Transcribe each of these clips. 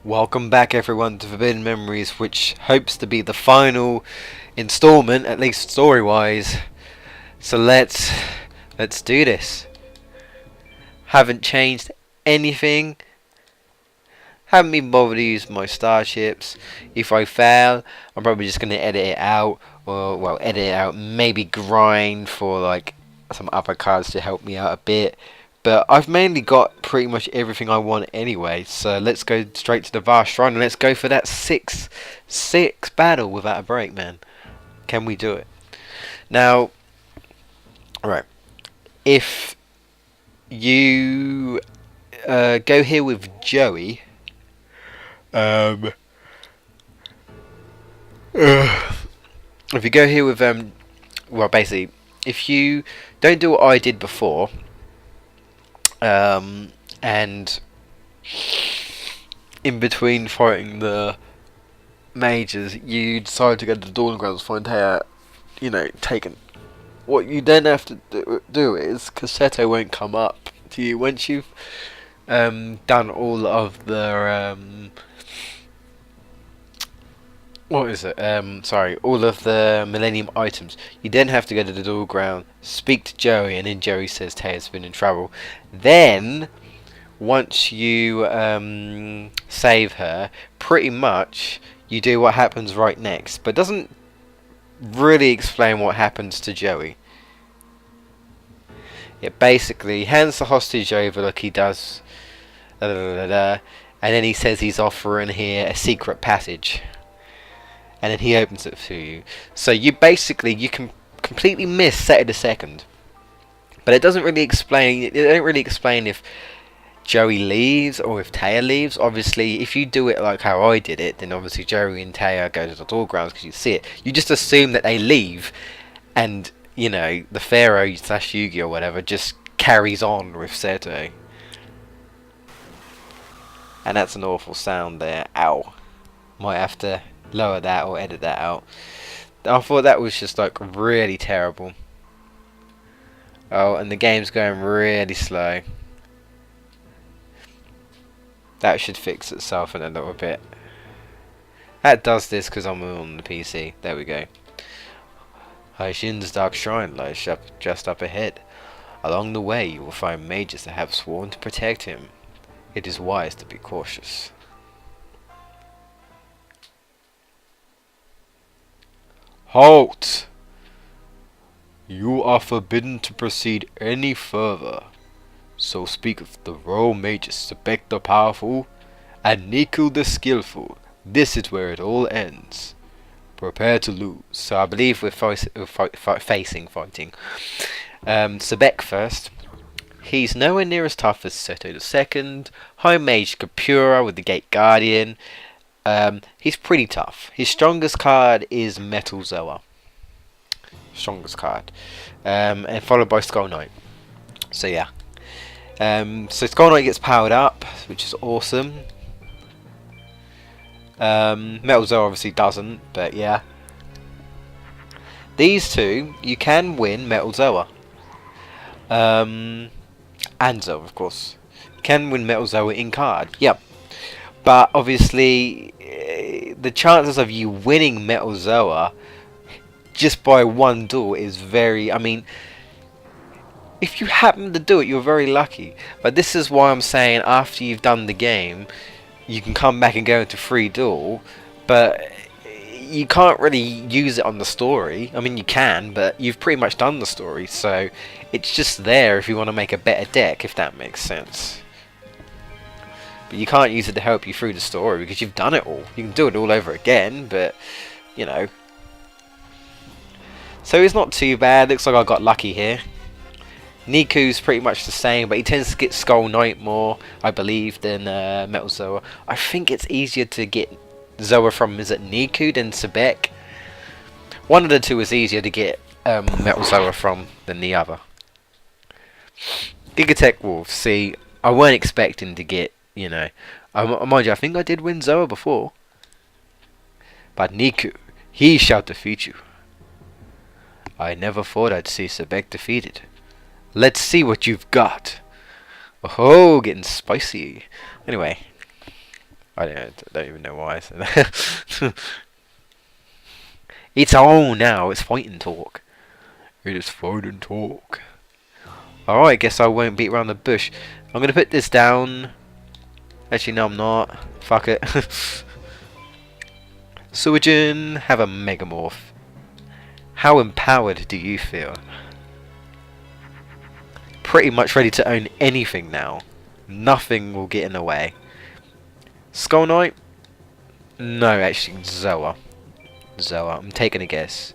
Welcome back everyone to Forbidden Memories, which hopes to be the final installment, at least story-wise. So let's do this. Haven't changed anything. Haven't been bothered to use my starships. If I fail, I'm probably just gonna edit it out, or well, edit it out, maybe grind for like some other cards to help me out a bit. But I've mainly got pretty much everything I want anyway, so let's go straight to the vast shrine and let's go for that 6 battle without a break, man. Can we do it? Now, right, if you go here with Joey, if you go here with well, basically, if you don't do what I did before, and in between fighting the mages, you decide to go to the Dawn Grounds for entire, you know, taken. What you then have to do is, Cassetto won't come up to you once you've done all of the what is it? Sorry, all of the Millennium items. You then have to go to the Dawn Ground, speak to Joey, and then Joey says Taya's been in trouble. Then, once you save her, pretty much you do what happens right next, but doesn't really explain what happens to Joey. It basically hands the hostage over like he does, and then he says he's offering here a secret passage. And then he opens it to you. So you can completely miss Set the Second. But it doesn't really explain. It don't really explain if Joey leaves or if Taya leaves. Obviously, if you do it like how I did it, then obviously Joey and Taya go to the Dawn Grounds because you see it. You just assume that they leave, and you know the Pharaoh / Yugi or whatever just carries on with Seto. And that's an awful sound there. Ow. Might have to lower that or edit that out. I thought that was just like really terrible. Oh, and the game's going really slow. That should fix itself in a little bit. That does this because I'm on the PC. There we go. Haishin's dark shrine lies just up ahead. Along the way you will find mages that have sworn to protect him. It is wise to be cautious. Halt! You are forbidden to proceed any further. So speak of the royal mages Sebek the powerful and Niku the skillful. This is where it all ends. Prepare to lose. So I believe we're fighting. Sebek first. He's nowhere near as tough as Seto the Second. High Mage Kapura with the Gate Guardian. He's pretty tough. His strongest card is Metal Zoa. Strongest card. And followed by Skull Knight. So yeah. So Skull Knight gets powered up, which is awesome. Metal Zoa obviously doesn't, but yeah. These two, you can win Metal Zoa. And Zoa, of course. You can win Metal Zoa in card. Yep. But obviously, the chances of you winning Metal Zoa just by one duel is very... I mean, if you happen to do it, you're very lucky. But this is why I'm saying after you've done the game, you can come back and go into free duel. But you can't really use it on the story. I mean, you can, but you've pretty much done the story. So it's just there if you want to make a better deck, if that makes sense. But you can't use it to help you through the story because you've done it all. You can do it all over again, but, you know. So it's not too bad. Looks like I got lucky here. Niku's pretty much the same, but he tends to get Skull Knight more, I believe, than Metal Zoa. I think it's easier to get Zoa from, is it Niku than Sebek? One of the two is easier to get Metal Zoa from than the other. Gigatech Wolf. See, I weren't expecting to get, you know, mind you, I think I did win Zoa before. But Niku, he shall defeat you. I never thought I'd see Sebek defeated. Let's see what you've got. Oh, getting spicy. Anyway, I don't even know why I said that. It's on now. It's fighting talk. It is fighting talk. Alright, guess I won't beat around the bush. I'm gonna put this down. Actually, no, I'm not. Fuck it. Suijin, have a Megamorph. How empowered do you feel? Pretty much ready to own anything now. Nothing will get in the way. Skull Knight? No, actually, Zoa. Zoa, I'm taking a guess.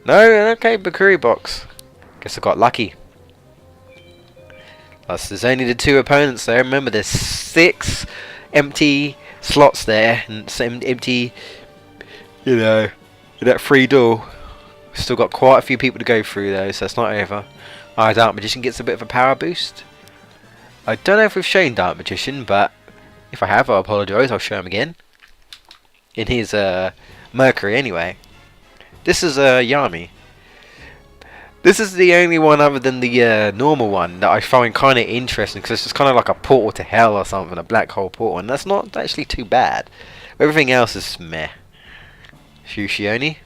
No, okay, Bakuri box. Guess I got lucky. Plus, there's only the 2 opponents there. Remember, there's 6 empty slots there, and some empty, you know, that free door. Still got quite a few people to go through though, so it's not over. Dark Magician gets a bit of a power boost. I don't know if we've shown Dark Magician, but if I have, I apologise. I'll show him again. In his Mercury, anyway. This is Yami. This is the only one other than the normal one that I find kind of interesting, because it's just kind of like a portal to hell or something, a black hole portal, and that's not actually too bad. Everything else is meh. Shushioni.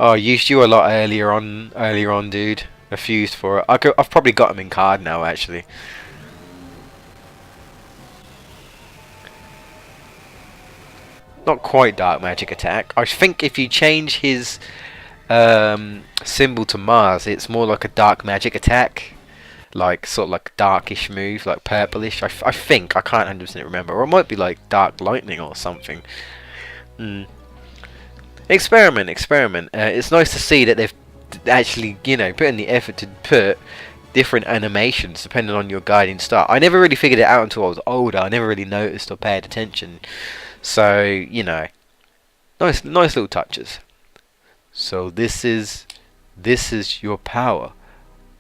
Oh, I used you a lot earlier on, dude. I fused for it. I've probably got him in card now, actually. Not quite dark magic attack. I think if you change his symbol to Mars, it's more like a dark magic attack. Like, sort of like a darkish move, like purplish. I think. I can't 100% remember. Or it might be like dark lightning or something. Experiment. It's nice to see that they've actually, you know, put in the effort to put different animations depending on your guiding star. I never really figured it out until I was older. I never really noticed or paid attention. So, you know, nice little touches. So this is your power.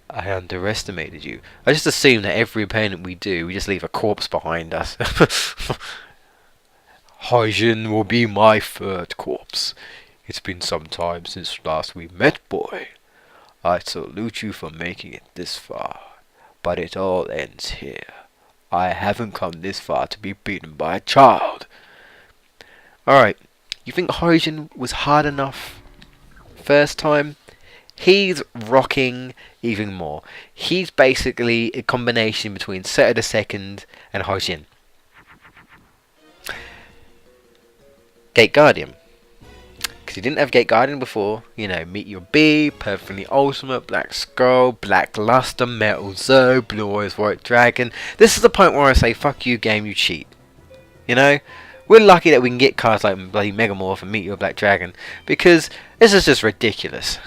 I underestimated you. I just assume that every opponent we do, we just leave a corpse behind us. Hyjin will be my 3rd corpse. It's been some time since last we met, boy. I salute you for making it this far. But it all ends here. I haven't come this far to be beaten by a child. Alright, you think Hyjin was hard enough first time? He's rocking even more. He's basically a combination between Seto II and Hyjin. Gate Guardian. Because he didn't have Gate Guardian before. You know, Meteor B, Perfectly Ultimate, Black Skull, Black Luster, Metal Zo, Blue Eyes White Dragon. This is the point where I say, fuck you game, you cheat. You know? We're lucky that we can get cards like bloody Megamorph and Meteor Black Dragon. Because this is just ridiculous.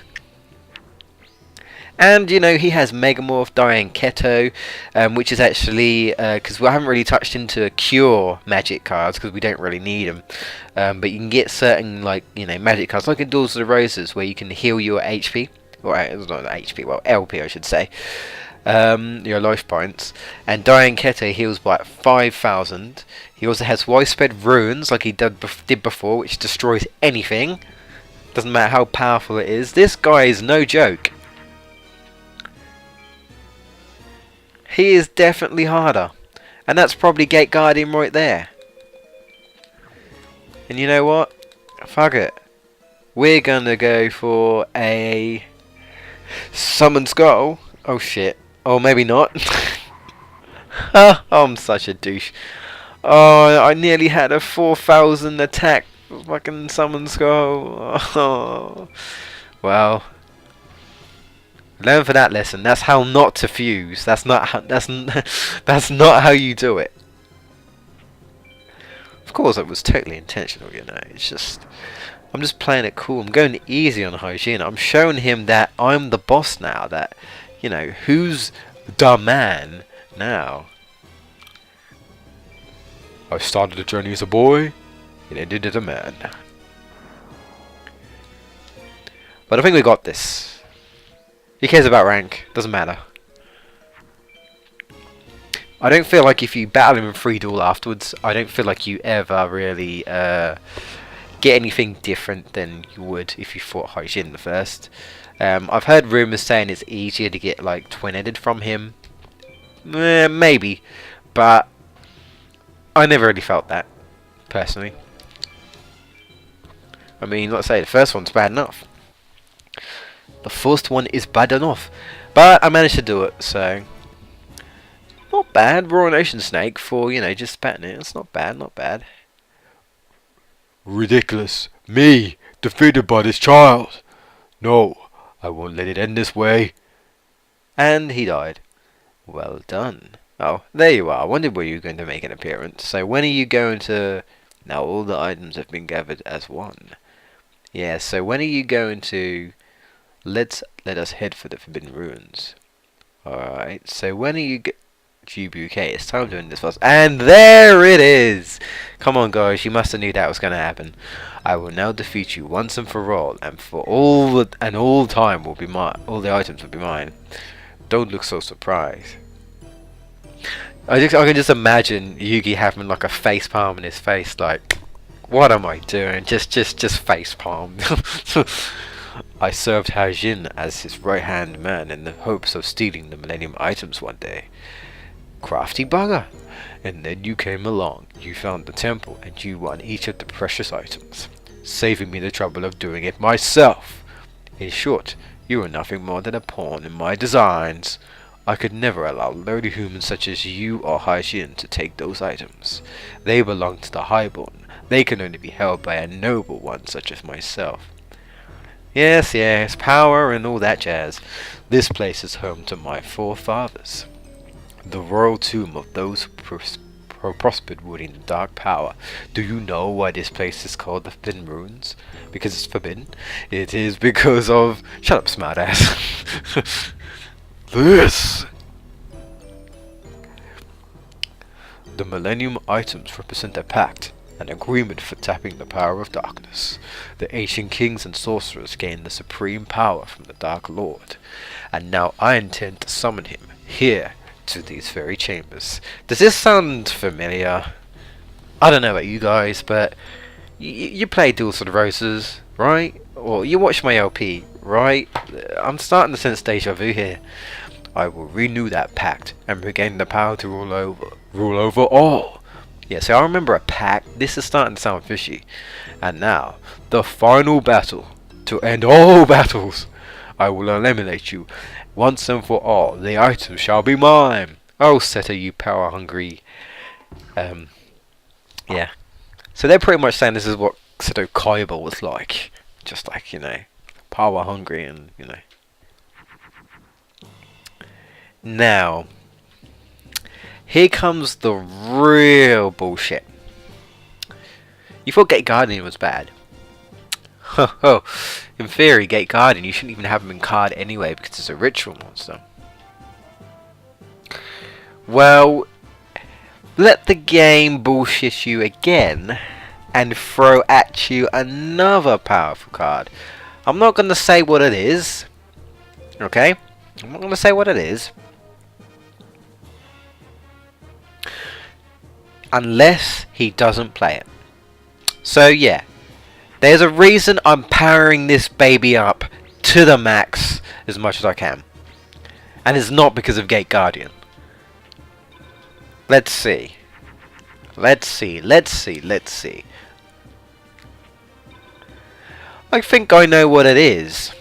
And, you know, he has Megamorph, Diane Keto, which is actually, because we haven't really touched into Cure magic cards, because we don't really need them. But you can get certain, like, you know, magic cards, like in Duels of the Roses, where you can heal your HP, or it's not HP, well, LP I should say, your life points. And Diane Keto heals by 5,000. He also has widespread runes, like he did before, which destroys anything. Doesn't matter how powerful it is. This guy is no joke. He is definitely harder. And that's probably Gate Guardian right there. And you know what? Fuck it. We're gonna go for a Summon Skull. Oh shit. Oh, maybe not. Oh, I'm such a douche. Oh, I nearly had a 4,000 attack fucking Summon Skull. Oh. Well. Learn for that lesson. That's how not to fuse. That's not how, that's not how you do it. Of course, it was totally intentional. You know, it's just I'm just playing it cool. I'm going easy on Hyjin. I'm showing him that I'm the boss now. That, you know, who's the man now. I started the journey as a boy, and ended as a man. But I think we got this. Who cares about rank? Doesn't matter. I don't feel like if you battle him in free duel afterwards, I don't feel like you ever really get anything different than you would if you fought Hyjin the first. I've heard rumours saying it's easier to get like twin-headed from him. Maybe, but I never really felt that, personally. I mean, let's say the first one's bad enough. The first one is bad enough. But I managed to do it, so... Not bad. Royal Ocean Snake for, you know, just patting it. It's not bad, not bad. Ridiculous. Me, defeated by this child. No, I won't let it end this way. And he died. Well done. Oh, there you are. I wondered where you were going to make an appearance. So when are you going to... Now all the items have been gathered as one. Yeah, so when are you going to... Let us head for the Forbidden Ruins. Alright, so when are you... GameBustersUK, it's time to end this fast. And there it is! Come on guys, you must have knew that was going to happen. I will now defeat you once and for all, and for all time will be mine. All the items will be mine. Don't look so surprised. I can just imagine Yugi having like a face palm in his face, like, what am I doing? Just face palm. I served Hyjin as his right hand man in the hopes of stealing the Millennium items one day. Crafty bugger! And then you came along. You found the temple and you won each of the precious items, saving me the trouble of doing it myself. In short, you are nothing more than a pawn in my designs. I could never allow lowly humans such as you or Hyjin to take those items. They belong to the Highborn. They can only be held by a noble one such as myself. Yes, power and all that jazz. This place is home to my forefathers. The royal tomb of those who prospered wielding the dark power. Do you know why this place is called the Forbidden Ruins? Because it's forbidden? It is because of... Shut up, smartass. This! The Millennium items represent a pact, an agreement for tapping the power of darkness. The ancient kings and sorcerers gained the supreme power from the Dark Lord, and now I intend to summon him here to these very chambers. Does this sound familiar? I don't know about you guys, but you play Duels of the Roses, right? Or you watch my LP, right? I'm starting to sense deja vu here. I will renew that pact and regain the power to rule over all. Yeah, so I remember a pact. This is starting to sound fishy. And now, the final battle to end all battles. I will eliminate you once and for all. The items shall be mine. Oh, Seto, you power hungry. Yeah. So they're pretty much saying this is what Seto Kaiba was like. Just like, you know, power hungry and, you know. Now, here comes the real bullshit. You thought Gate Guardian was bad. Oh, in theory, Gate Guardian, you shouldn't even have him in card anyway because it's a ritual monster. Well, let the game bullshit you again and throw at you another powerful card. I'm not going to say what it is. Okay? I'm not going to say what it is. Unless he doesn't play it. So yeah, there's a reason I'm powering this baby up to the max as much as I can. And it's not because of Gate Guardian. Let's see. Let's see. I think I know what it is.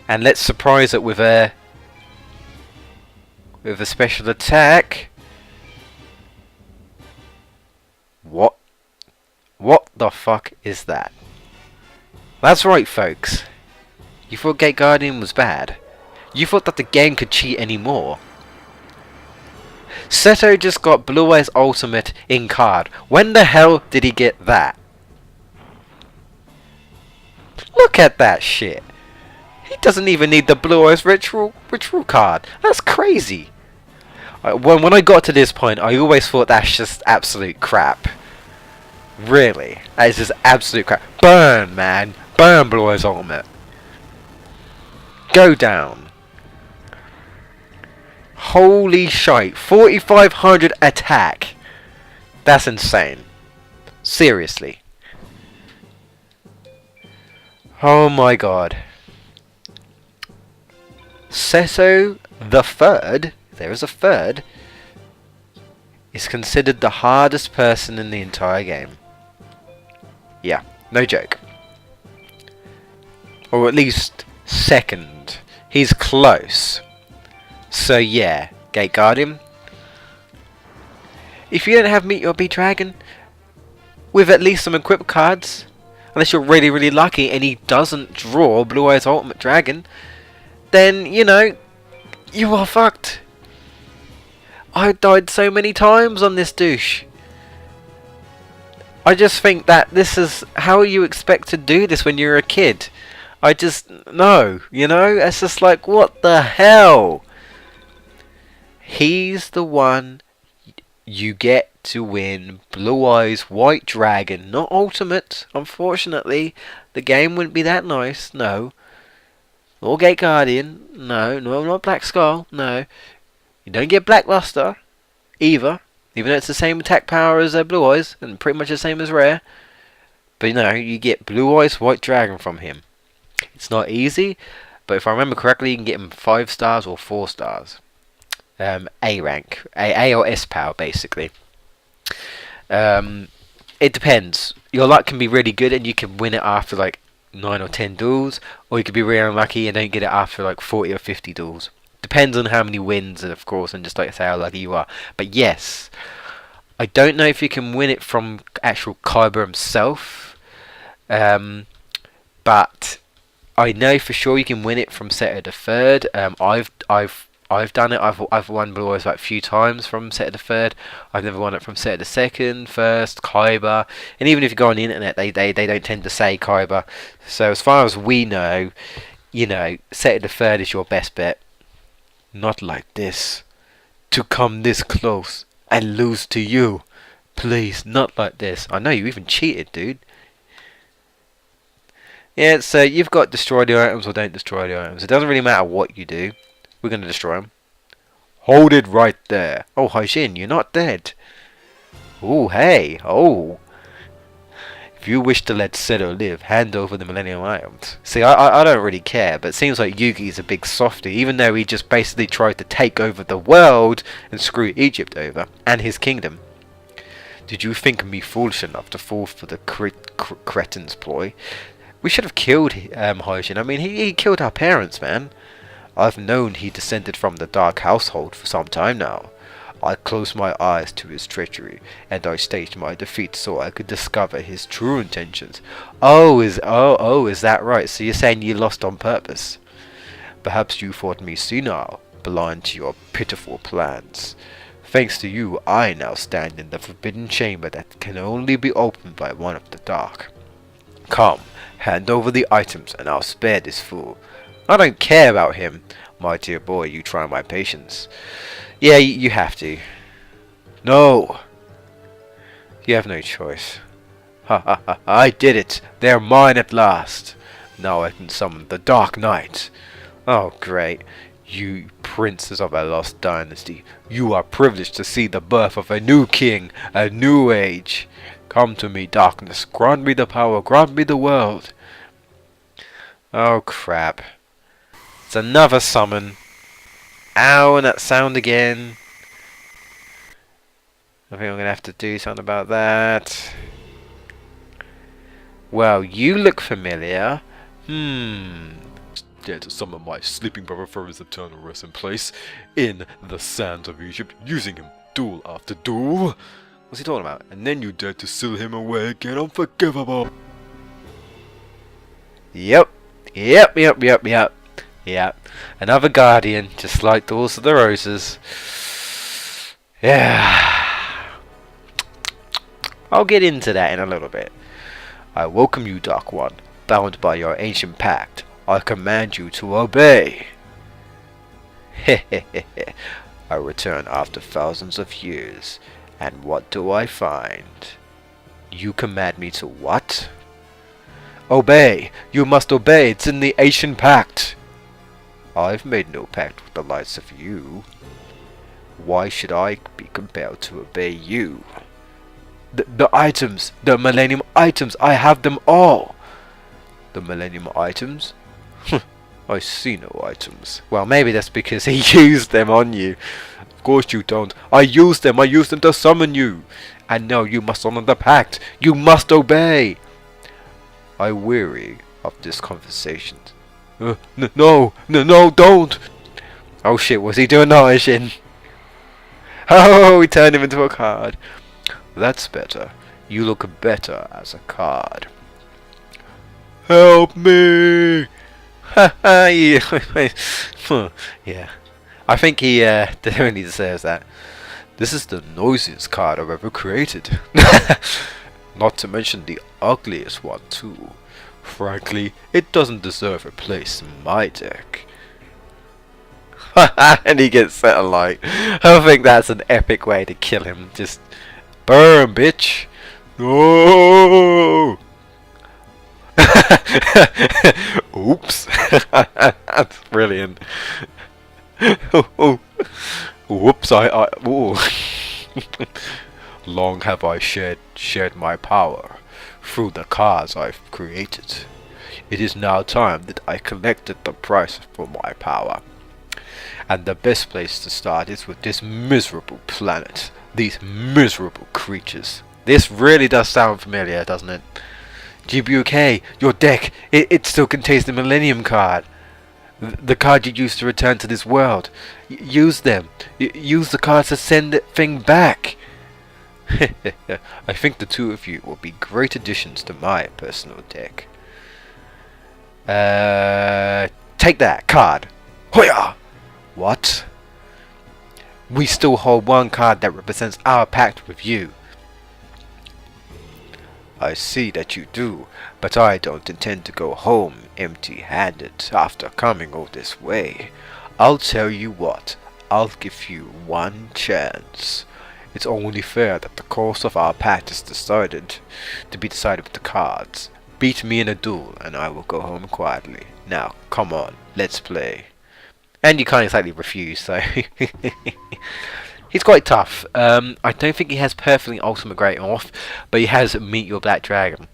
And let's surprise it with a special attack. What the fuck is that? That's right, folks. You thought Gate Guardian was bad. You thought that the game could cheat anymore. Seto just got Blue Eyes Ultimate in card. When the hell did he get that? Look at that shit. He doesn't even need the Blue Eyes ritual card. That's crazy. When I got to this point, I always thought that's just absolute crap. Really? That is just absolute crap. Burn, man. Burn, Blue Eyes Ultimate. Go down. Holy shite. 4,500 attack. That's insane. Seriously. Oh my god. Seto the Third, there is a third, is considered the hardest person in the entire game. Yeah, no joke. Or at least second. He's close. So yeah, Gate Guardian. If you don't have Meet Your B Dragon with at least some equip cards, unless you're really, really lucky and he doesn't draw Blue Eyes Ultimate Dragon, then, you know, you are fucked. I died so many times on this douche. I just think that this is how you expect to do this when you're a kid. I just, no, you know, it's just like, what the hell? He's the one you get to win Blue Eyes White Dragon, not Ultimate, unfortunately. The game wouldn't be that nice, no. Or Gate Guardian, no, not Black Skull, no. You don't get Blackluster, either, even though it's the same attack power as Blue Eyes, and pretty much the same as Rare. But no, you get Blue Eyes White Dragon from him. It's not easy, but if I remember correctly, you can get him 5 stars or 4 stars. A rank, A or S power, basically. It depends. Your luck can be really good, and you can win it after like 9 or 10 duels, or you could be really unlucky and don't get it after like 40 or 50 duels. Depends on how many wins, of course, and just like say how lucky you are. But yes, I don't know if you can win it from actual Kaiba himself, but I know for sure you can win it from Seto the Third. I've done it. I've won Blue Eyes like a few times from Seto the Third. I've never won it from Seto the Second, First, Kaiba, and even if you go on the internet, they don't tend to say Kaiba. So as far as we know, you know, Seto the Third is your best bet. Not like this. To come this close and lose to you. Please, not like this. I know you even cheated, dude. Yeah, so you've got destroy the items or don't destroy the items. It doesn't really matter what you do. We're going to destroy them. Hold it right there. Oh, Haishin, you're not dead. Oh, hey. Oh. If you wish to let Seto live, hand over the Millennium Items. See, I don't really care, but it seems like Yugi's a big softie, even though he just basically tried to take over the world and screw Egypt over, and his kingdom. Did you think me foolish enough to fall for the cretin's ploy? We should have killed Haishin. I mean, he killed our parents, man. I've known he descended from the Dark Household for some time now. I closed my eyes to his treachery, and I staged my defeat so I could discover his true intentions. Oh, is that right? So you're saying you lost on purpose? Perhaps you thought me senile, blind to your pitiful plans. Thanks to you, I now stand in the forbidden chamber that can only be opened by one of the dark. Come, hand over the items, and I'll spare this fool. I don't care about him. My dear boy, you try my patience. Yeah, you have to. No! You have no choice. Ha ha ha, I did it! They're mine at last! Now I can summon the Dark Knight! Oh, great. You princes of a lost dynasty, you are privileged to see the birth of a new king, a new age. Come to me, darkness, grant me the power, grant me the world. Oh, crap. It's another summon. Ow, and that sound again. I think I'm going to have to do something about that. Well, you look familiar. Dare to summon my sleeping brother for his eternal resting place in the sands of Egypt, using him duel after duel. What's he talking about? And then you dare to seal him away again, unforgivable. Yep. Another guardian, just like Daughters of the Roses. Yeah. I'll get into that in a little bit. I welcome you, Dark One. Bound by your ancient pact, I command you to obey. Hehehe. I return after thousands of years, and what do I find? You command me to what? Obey! You must obey! It's in the ancient pact! I've made no pact with the likes of you. Why should I be compelled to obey you? The items! The Millennium items! I have them all! The Millennium items? I see no items. Well, maybe that's because he used them on you. Of course you don't. I used them to summon you. And now you must honor the pact. You must obey. I weary of this conversation. No, don't! Oh shit, was he doing nothing? Oh, he turned him into a card. That's better. You look better as a card. Help me! Yeah. I think he definitely deserves that. This is the noisiest card I've ever created. Not to mention the ugliest one too. Frankly, it doesn't deserve a place in my deck. And he gets set alight. I think that's an epic way to kill him. Just burn, bitch. No. Oops. That's brilliant. Whoops, ooh. Long have I shared my power through the cards I've created. It is now time that I collected the price for my power. And the best place to start is with this miserable planet. These miserable creatures. This really does sound familiar, doesn't it? GameBustersUK, your deck, it still contains the Millennium card. The card you used to return to this world. Use them. Use the cards to send that thing back. I think the two of you will be great additions to my personal deck. Take that card. Hoya! What? We still hold one card that represents our pact with you. I see that you do, but I don't intend to go home empty-handed after coming all this way. I'll tell you what, I'll give you one chance. It's only fair that the course of our pact is to be decided with the cards. Beat me in a duel and I will go home quietly. Now, come on, let's play. And you can't exactly refuse, so he's quite tough. I don't think he has perfectly ultimate great off, but he has Meet Your Black Dragon.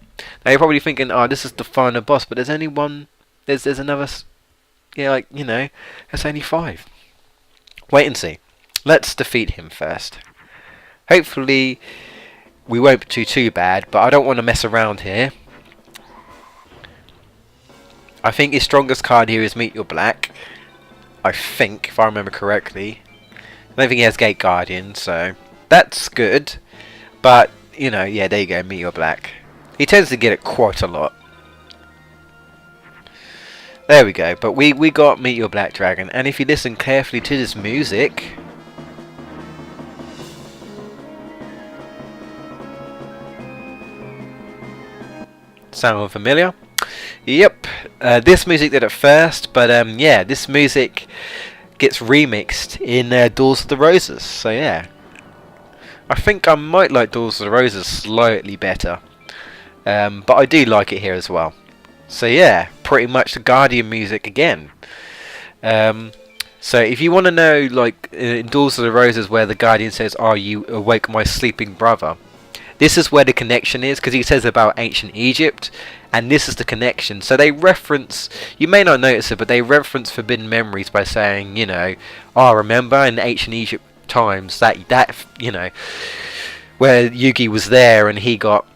Now you're probably thinking, oh, this is the final boss, but there's only one. There's another. Yeah, like, you know, there's only 5. Wait and see. Let's defeat him first. Hopefully, we won't do too bad, but I don't want to mess around here. I think his strongest card here is Meet Your Black. I think, if I remember correctly. I don't think he has Gate Guardian, so that's good. But, you know, yeah, there you go, Meet Your Black. He tends to get it quite a lot. There we go, but we got Meet Your Black Dragon, and if you listen carefully to this music... Sound familiar? Yep, this music did it first, but yeah, this music gets remixed in Doors of the Roses, so yeah. I think I might like Doors of the Roses slightly better, but I do like it here as well. So yeah, pretty much the Guardian music again. So if you want to know, like in Doors of the Roses where the Guardian says, "Are you awake, my sleeping brother?" This is where the connection is, because he says about ancient Egypt, and this is the connection. So they reference, you may not notice it, but they reference forbidden memories by saying, you know, oh, remember in ancient Egypt times that you know, where Yugi was there and he got,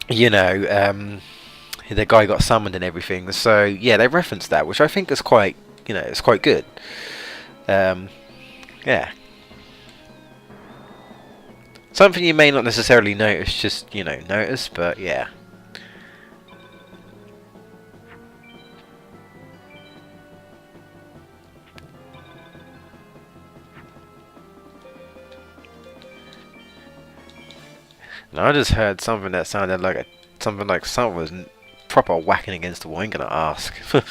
you know, the guy got summoned and everything. So yeah, they reference that, which I think is quite, you know, it's quite good. Yeah. Something you may not necessarily notice, just, you know, notice, but yeah. And I just heard something that sounded like something like someone was proper whacking against the wall. I'm gonna ask. It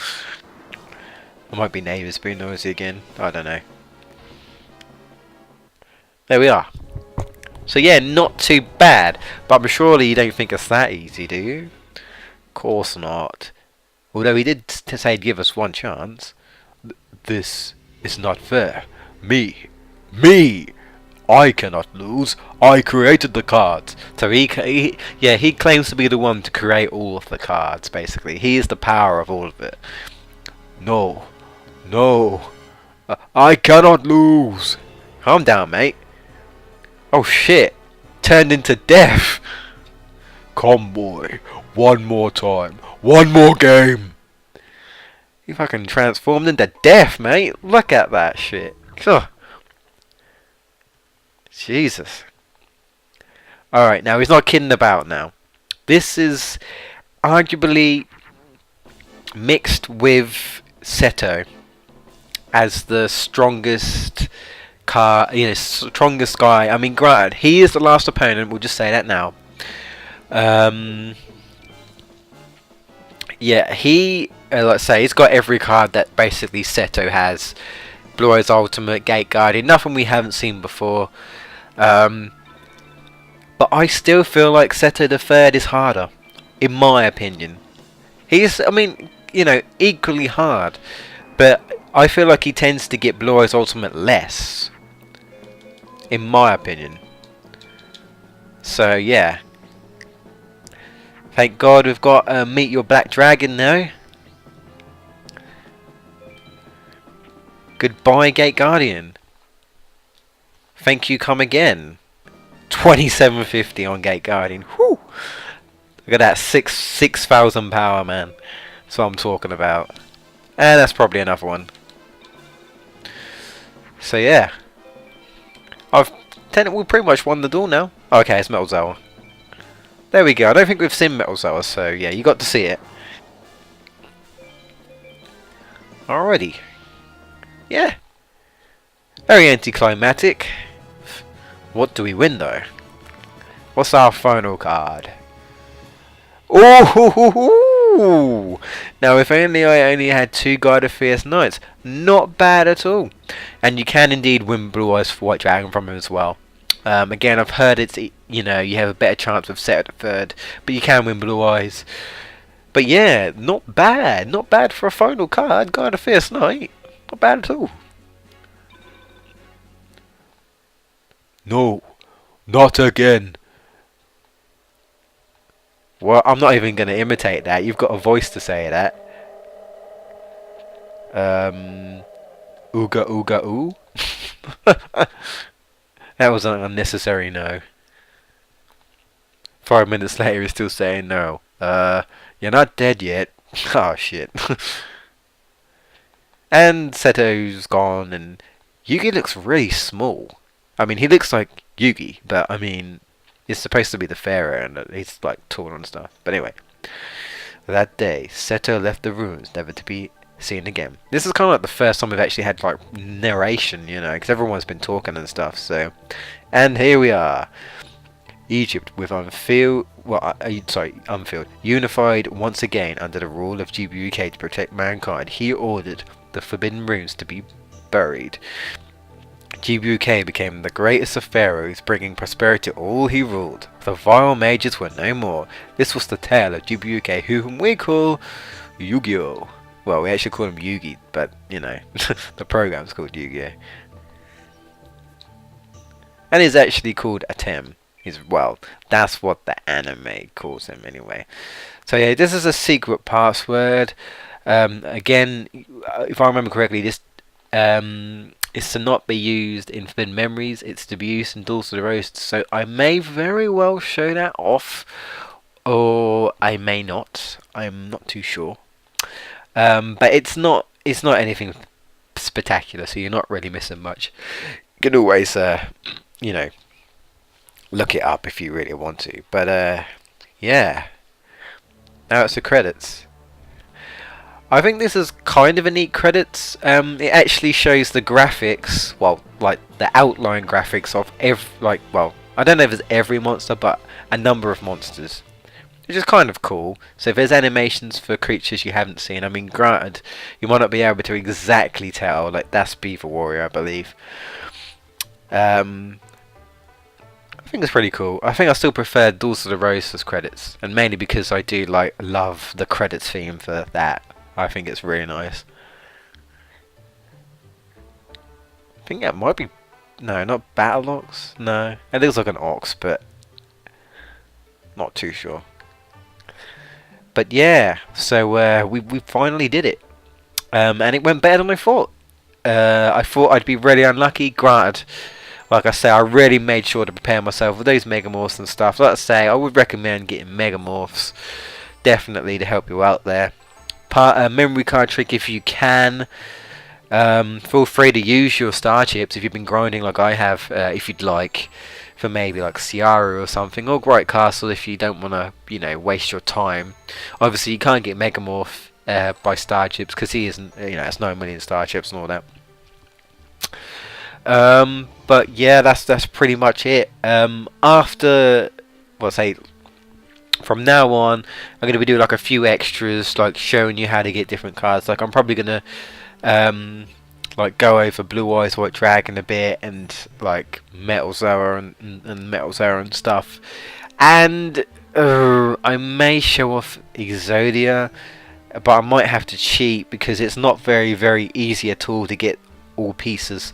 might be neighbours being noisy again. I don't know. There we are. So yeah, not too bad. But surely you don't think it's that easy, do you? Of course not. Although he did say he'd give us one chance. This is not fair. Me! I cannot lose. I created the cards. So he claims to be the one to create all of the cards, basically. He is the power of all of it. No. I cannot lose. Calm down, mate. Oh shit. Turned into death. Come, boy. One more time. One more game. You fucking transformed into death, mate. Look at that shit. Ugh. Jesus. Alright, now he's not kidding about now. This is arguably mixed with Seto as the strongest strongest guy. I mean, granted, he is the last opponent. We'll just say that now. Yeah, he, let's say, he's got every card that basically Seto has. Blue Eyes Ultimate, Gate Guardian, nothing we haven't seen before. But I still feel like Seto the Third is harder, in my opinion. He's, I mean, equally hard, but I feel like he tends to get Blue Eyes Ultimate less, in my opinion. So yeah. Thank God we've got Meet Your Black Dragon now. Goodbye, Gate Guardian. Thank you, come again. 2750 on Gate Guardian. Whew. Look at that, 6,000 power, man. That's what I'm talking about. And that's probably another one. So yeah. We pretty much won the duel now. Okay, it's Metal Zoa. There we go. I don't think we've seen Metal Zoa, so yeah, you got to see it. Alrighty. Yeah. Very anticlimactic. What do we win though? What's our final card? Ooh! Now, if only I only had 2 Guide of Fierce Knights. Not bad at all. And you can indeed win Blue Eyes for White Dragon from him as well. Again, I've heard it's, you have a better chance of Seto the Third, but you can win Blue Eyes. But yeah, not bad. Not bad for a final card. Guide of Fierce Knight. Not bad at all. No, not again. Well, I'm not even going to imitate that. You've got a voice to say that. Ooga ooga ooh. That was an unnecessary no. 5 minutes later, he's still saying no. You're not dead yet. Oh shit. And Seto's gone, and Yugi looks really small. I mean, he looks like Yugi, but I mean, he's supposed to be the pharaoh, and he's like tall and stuff. But anyway, that day, Seto left the ruins, never to be seen again. This is kind of like the first time we've actually had like narration, because everyone's been talking and stuff. So, and here we are, Egypt with unfilled, unified once again under the rule of GameBustersUK to protect mankind. He ordered the forbidden runes to be buried. GameBustersUK became the greatest of pharaohs, bringing prosperity to all he ruled. The vile mages were no more. This was the tale of GameBustersUK, whom we call Yu-Gi-Oh! Well, we actually call him Yugi, but, the program's called Yu-Gi-Oh! And he's actually called Atem. Well, that's what the anime calls him anyway. So yeah, this is a secret password. Again, if I remember correctly, this is to not be used in Forbidden Memories. It's to be used in Duels of the Roast. So I may very well show that off, or I may not. I'm not too sure. But it's not anything spectacular, so you're not really missing much. You can always, look it up if you really want to. But yeah. Now it's the credits. I think this is kind of a neat credits. It actually shows the graphics, well, like the outline graphics of I don't know if it's every monster, but a number of monsters, which is kind of cool. So if there's animations for creatures you haven't seen, I mean, granted, you might not be able to exactly tell. Like that's Beaver Warrior, I believe. I think it's pretty cool. I think I still prefer Doors of the Roses credits, and mainly because I do love the credits theme for that. I think it's really nice. I think that might be, no, not Battle Ox. No, it looks like an ox, but not too sure. But yeah, so we finally did it, and it went better than I thought. I thought I'd be really unlucky. Granted, like I say, I really made sure to prepare myself with those Megamorphs and stuff. Like I say, I would recommend getting Megamorphs, definitely, to help you out there. Memory card trick if you can. Feel free to use your star chips if you've been grinding like I have, if you'd like, for maybe like Ciara or something, or Bright Castle if you don't want to, you know, waste your time. Obviously, you can't get Megamorph by star chips because he isn't, you know, it's 9 million star chips and all that. But yeah, that's pretty much it. After, well, say, from now on, I'm going to be doing like a few extras, like showing you how to get different cards. Like I'm probably going to like go over Blue Eyes White Dragon a bit, and like Metal Zoa and Metal Zoa and stuff. And I may show off Exodia, but I might have to cheat because it's not very easy at all to get all pieces.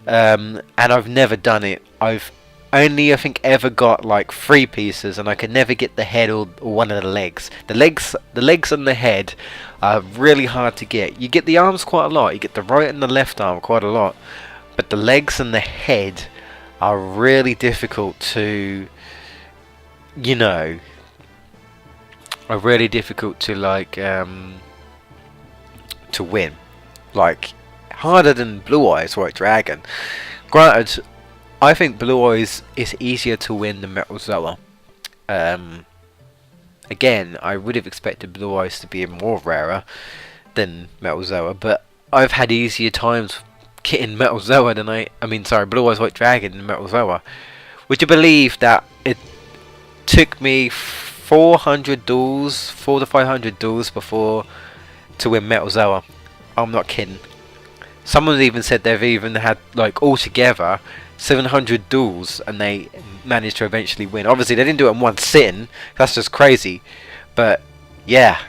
And I've never done it. I've only, I think, ever got like 3 pieces, and I can never get the head or one of the legs. The legs and the head are really hard to get. You get the arms quite a lot. You get the right and the left arm quite a lot, but the legs and the head are really difficult to, you know, are really difficult to like to win. Like harder than Blue Eyes White Dragon. Granted, I think Blue Eyes is easier to win than Metal Zoa. Again, I would have expected Blue Eyes to be more rarer than Metal Zoa, but I've had easier times getting Metal Zoa than Blue Eyes White Dragon than Metal Zoa. Would you believe that it took me 400 duels, 400 to 500 duels before to win Metal Zoa? I'm not kidding. Someone even said they've even had like altogether 700 duels and they managed to eventually win. Obviously they didn't do it in one sitting, that's just crazy, but yeah,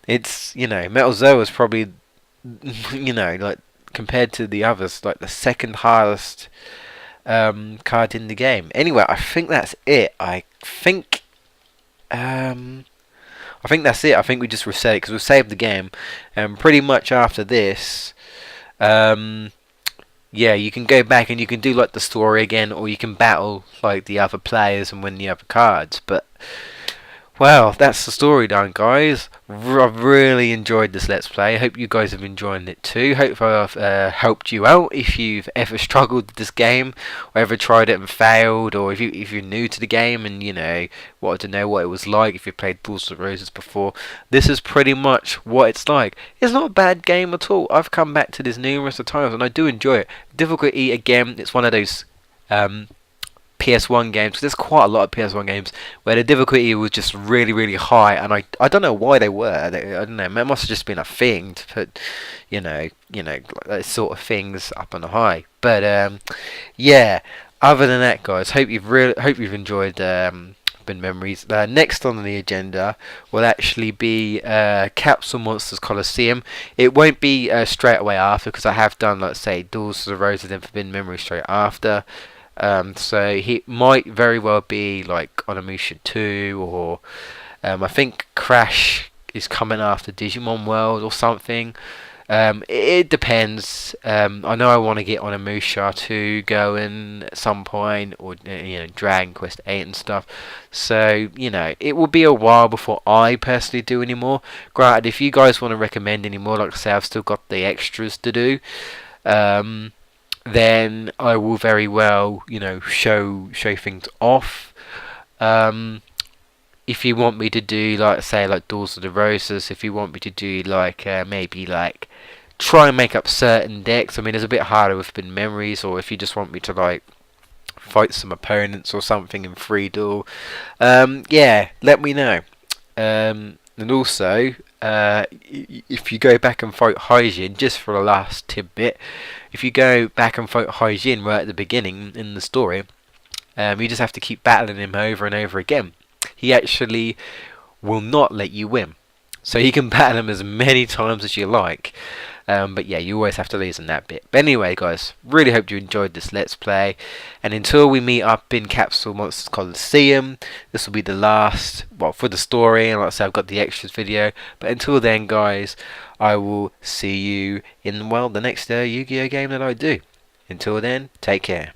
it's, you know, Metal Zoa is probably, you know, like compared to the others, like the second hardest card in the game. Anyway, I think that's it. I think that's it. I think we just reset it because we've saved the game, and pretty much after this, yeah, you can go back and you can do like the story again, or you can battle like the other players and win the other cards. But well, that's the story done, guys. I've really enjoyed this Let's Play. I hope you guys have enjoyed it too. Hope I've helped you out if you've ever struggled with this game, or ever tried it and failed, or if you're new to the game and, you know, wanted to know what it was like if you played Balls of Roses before. This is pretty much what it's like. It's not a bad game at all. I've come back to this numerous of times and I do enjoy it. Difficulty, again, it's one of those PS1 games, because there's quite a lot of PS1 games where the difficulty was just really high, and I don't know why they were. I don't know. It must have just been a thing to put, you know, like those sort of things up on the high. But yeah. Other than that, guys, hope you've enjoyed Bin Memories. Next on the agenda will actually be Capsule Monsters Coliseum. It won't be straight away after, because I have done, let's say, Doors of the Roses and Forbidden Memories straight after. So he might very well be like Onimusha 2, or I think Crash is coming after Digimon World or something. It depends. I know I want to get Onimusha 2 going at some point, or you know, Dragon Quest 8 and stuff. So, you know, it will be a while before I personally do any more. Granted, if you guys want to recommend any more, like I say, I've still got the extras to do. Then I will very well, you know, show things off. If you want me to do, like, say, like Doors of the Roses, if you want me to do, like, maybe, like, try and make up certain decks. I mean, it's a bit harder with Bin Memories, or if you just want me to, like, fight some opponents or something in free duel, yeah, let me know. And also, if you go back and fight Hyjin, just for the last tidbit, if you go back and fight Hyjin right at the beginning in the story, you just have to keep battling him over and over again. He actually will not let you win. So you can battle him as many times as you like. But yeah, you always have to lose in that bit. But anyway, guys, really hope you enjoyed this Let's Play. And until we meet up in Capsule Monsters Coliseum, this will be the last, well, for the story. And like I said, I've got the extras video. But until then, guys, I will see you in, well, the next Yu-Gi-Oh game that I do. Until then, take care.